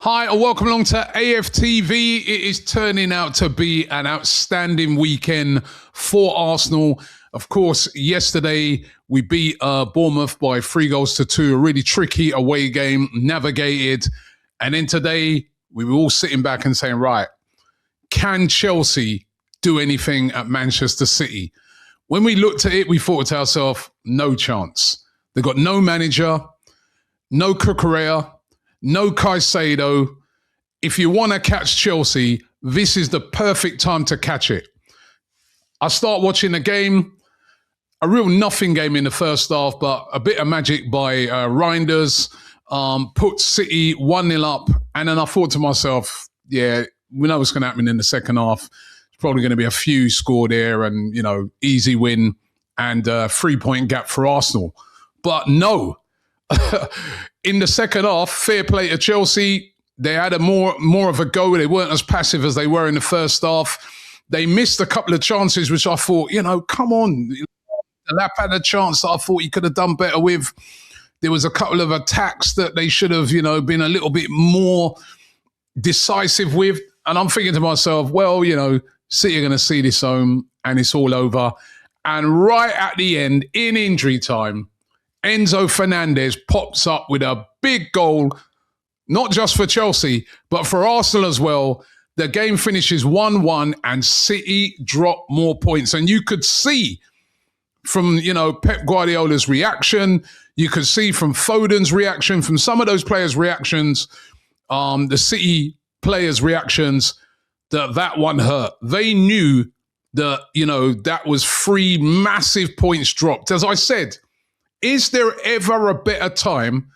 Hi, and welcome along to AFTV. It is turning out to be an outstanding weekend for Arsenal. Of course, yesterday we beat Bournemouth by 3-2, a really tricky away game, navigated. And then today we were all sitting back and saying, right, can Chelsea do anything at Manchester City? When we looked at it, we thought to ourselves, no chance. They've got no manager, no Cucurella, no Caicedo. If you want to catch Chelsea, this is the perfect time to catch it. I start watching the game, a real nothing game in the first half, but a bit of magic by Reinders, put City 1-0 up. And then I thought to myself, yeah, we know what's going to happen in the second half. It's probably going to be a few scored there and, easy win and a 3-point gap for Arsenal. But no. In the second half, fair play to Chelsea. They had a more of a go. They weren't as passive as they were in the first half. They missed a couple of chances, which I thought, come on. Lap had a chance that I thought he could have done better with. There was a couple of attacks that they should have, been a little bit more decisive with. And I'm thinking to myself, well, City are going to see this home and it's all over. And right at the end, in injury time, Enzo Fernandez pops up with a big goal, not just for Chelsea, but for Arsenal as well. The game finishes 1-1 and City drop more points. And you could see from, Pep Guardiola's reaction, you could see from Foden's reaction, from some of those players' reactions, the City players' reactions, that one hurt. They knew that, that was 3 massive points dropped. As I said, is there ever a better time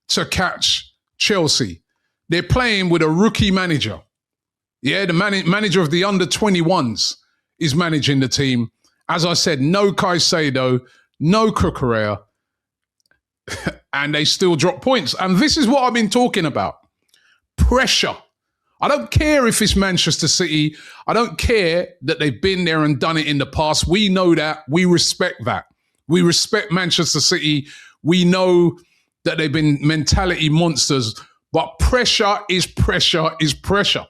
to catch Chelsea? They're playing with a rookie manager. Yeah, the manager of the under-21s is managing the team. As I said, no Caicedo, no Cucurella, and they still drop points. And this is what I've been talking about. Pressure. I don't care if it's Manchester City. I don't care that they've been there and done it in the past. We know that. We respect that. We respect Manchester City. We know that they've been mentality monsters, but pressure is pressure is pressure.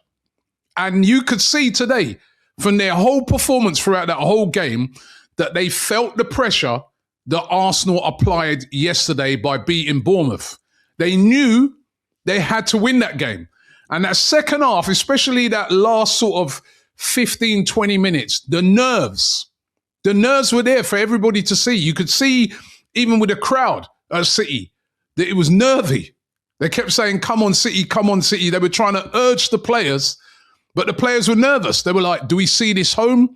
And you could see today from their whole performance throughout that whole game that they felt the pressure that Arsenal applied yesterday by beating Bournemouth. They knew they had to win that game. And that second half, especially that last sort of 15, 20 minutes, the nerves were there for everybody to see. You could see, even with the crowd at City, that it was nervy. They kept saying, come on, City, come on, City. They were trying to urge the players, but the players were nervous. They were like, do we see this home?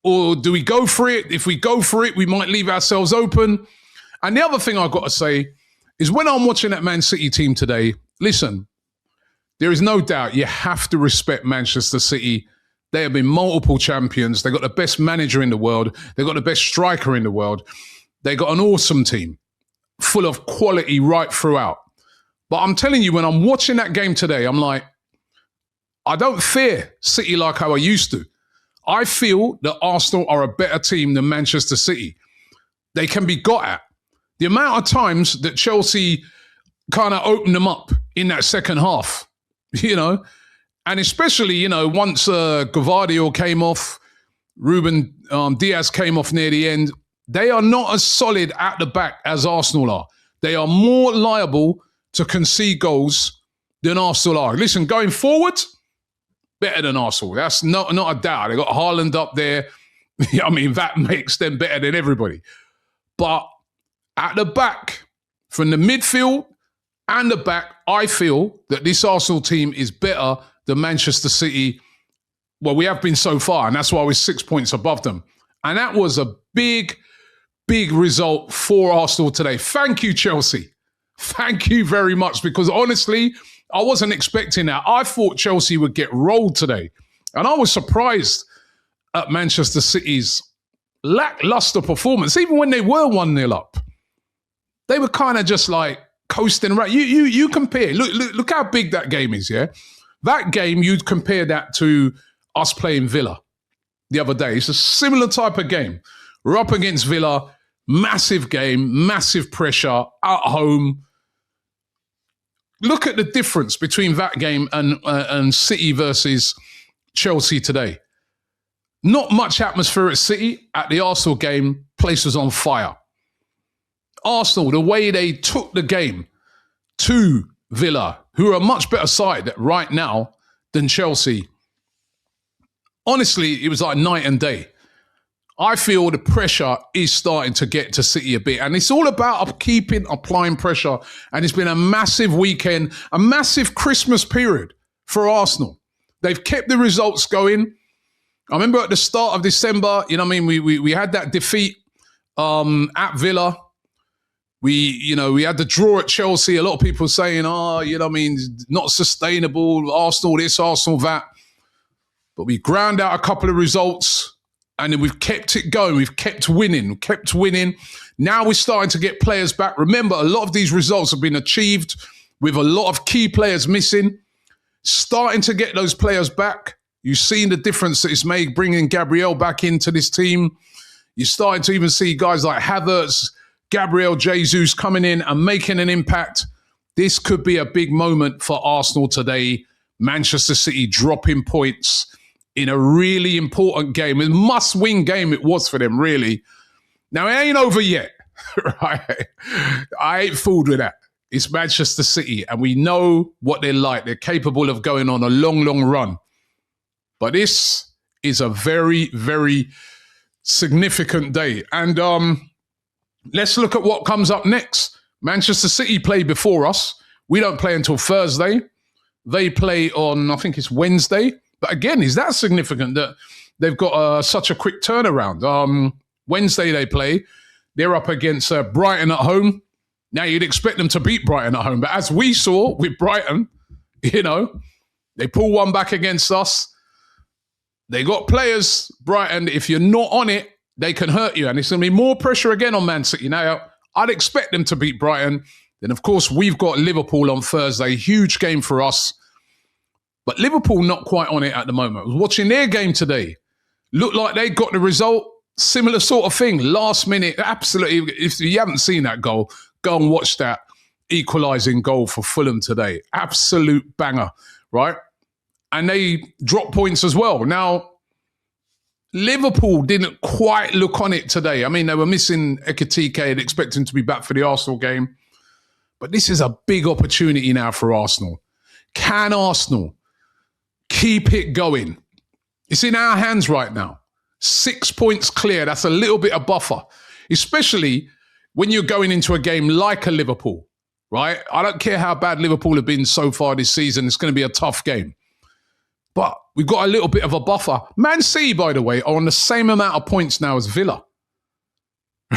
Or do we go for it? If we go for it, we might leave ourselves open. And the other thing I've got to say is when I'm watching that Man City team today, listen, there is no doubt you have to respect Manchester City. They have been multiple champions. They've got the best manager in the world. They've got the best striker in the world. They've got an awesome team full of quality right throughout. But I'm telling you, when I'm watching that game today, I'm like, I don't fear City like how I used to. I feel that Arsenal are a better team than Manchester City. They can be got at. The amount of times that Chelsea kind of opened them up in that second half, and especially, once Gvardiol came off, Ruben Diaz came off near the end, they are not as solid at the back as Arsenal are. They are more liable to concede goals than Arsenal are. Listen, going forward, better than Arsenal. That's not a doubt. They got Haaland up there. I mean, that makes them better than everybody. But at the back, from the midfield and the back, I feel that this Arsenal team is better than Manchester City. Well, we have been so far, and that's why we're 6 points above them. And that was a big, big result for Arsenal today. Thank you, Chelsea. Thank you very much, because honestly, I wasn't expecting that. I thought Chelsea would get rolled today. And I was surprised at Manchester City's lackluster performance. Even when they were 1-0 up, they were kind of just like coasting around. You compare, look how big that game is, yeah? That game, you'd compare that to us playing Villa the other day. It's a similar type of game. We're up against Villa, massive game, massive pressure, at home. Look at the difference between that game and City versus Chelsea today. Not much atmosphere at City. At the Arsenal game, place was on fire. Arsenal, the way they took the game to Villa, who are a much better side right now than Chelsea. Honestly, it was like night and day. I feel the pressure is starting to get to City a bit. And it's all about applying pressure. And it's been a massive weekend, a massive Christmas period for Arsenal. They've kept the results going. I remember at the start of December, we had that defeat at Villa. We had the draw at Chelsea. A lot of people saying, not sustainable, Arsenal this, Arsenal that. But we ground out a couple of results and then we've kept it going. We've kept winning. Now we're starting to get players back. Remember, a lot of these results have been achieved with a lot of key players missing. Starting to get those players back. You've seen the difference that it's made bringing Gabriel back into this team. You're starting to even see guys like Havertz, Gabriel Jesus coming in and making an impact. This could be a big moment for Arsenal today. Manchester City dropping points in a really important game. A must-win game it was for them, really. Now, it ain't over yet, right? I ain't fooled with that. It's Manchester City, and we know what they're like. They're capable of going on a long, long run. But this is a very, very significant day. And let's look at what comes up next. Manchester City play before us. We don't play until Thursday. They play on, I think it's Wednesday. But again, is that significant that they've got such a quick turnaround? Wednesday they play. They're up against Brighton at home. Now, you'd expect them to beat Brighton at home. But as we saw with Brighton, they pull one back against us. They got players, Brighton, if you're not on it, they can hurt you. And it's going to be more pressure again on Man City. Now, I'd expect them to beat Brighton. Then, of course, we've got Liverpool on Thursday. Huge game for us. But Liverpool not quite on it at the moment. I was watching their game today. Looked like they got the result. Similar sort of thing. Last minute, absolutely. If you haven't seen that goal, go and watch that equalising goal for Fulham today. Absolute banger, right? And they dropped points as well. Now, Liverpool didn't quite look on it today. I mean, they were missing Ekitike. They'd expect him to be back for the Arsenal game. But this is a big opportunity now for Arsenal. Can Arsenal keep it going? It's in our hands right now. 6 points clear. That's a little bit of buffer, especially when you're going into a game like a Liverpool, right? I don't care how bad Liverpool have been so far this season. It's going to be a tough game. But we've got a little bit of a buffer. Man City, by the way, are on the same amount of points now as Villa,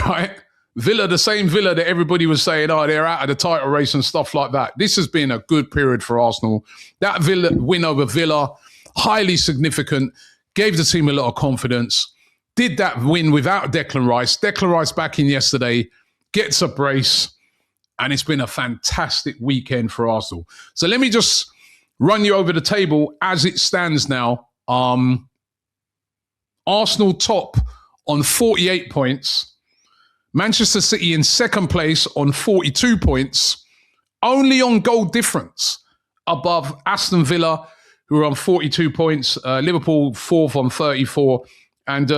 right? Villa, the same Villa that everybody was saying, they're out of the title race and stuff like that. This has been a good period for Arsenal. That Villa win over Villa, highly significant, gave the team a lot of confidence. Did that win without Declan Rice. Declan Rice back in yesterday, gets a brace, and it's been a fantastic weekend for Arsenal. So let me just run you over the table as it stands now. Arsenal top on 48 points. Manchester City in second place on 42 points. Only on goal difference above Aston Villa, who are on 42 points. Liverpool fourth on 34. And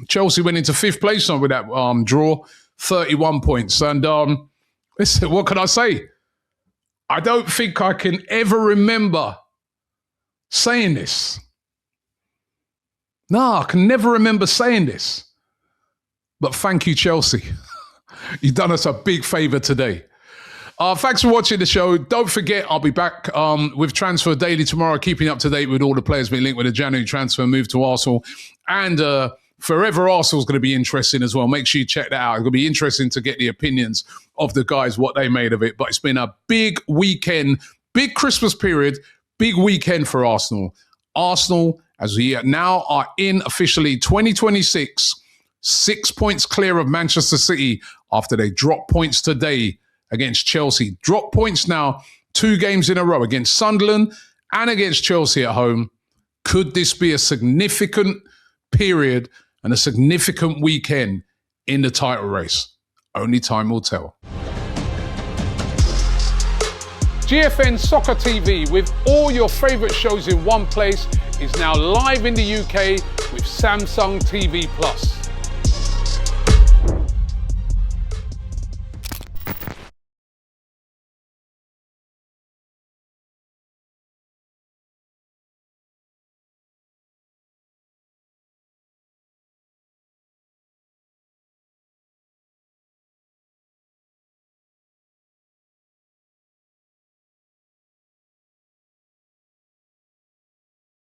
Chelsea went into fifth place with that draw, 31 points. And listen, what can I say? I don't think I can ever remember saying this. No, I can never remember saying this. But thank you, Chelsea. You've done us a big favour today. Thanks for watching the show. Don't forget, I'll be back with Transfer Daily tomorrow, keeping up to date with all the players being linked with a January transfer move to Arsenal. And Forever Arsenal's going to be interesting as well. Make sure you check that out. It's going to be interesting to get the opinions of the guys, what they made of it. But it's been a big weekend, big Christmas period, big weekend for Arsenal. Arsenal, as we now are in officially 2026, 6 points clear of Manchester City after they dropped points today against Chelsea. Drop points now, 2 games in a row against Sunderland and against Chelsea at home. Could this be a significant period and a significant weekend in the title race? Only time will tell. GFN Soccer TV, with all your favourite shows in one place, is now live in the UK with Samsung TV Plus.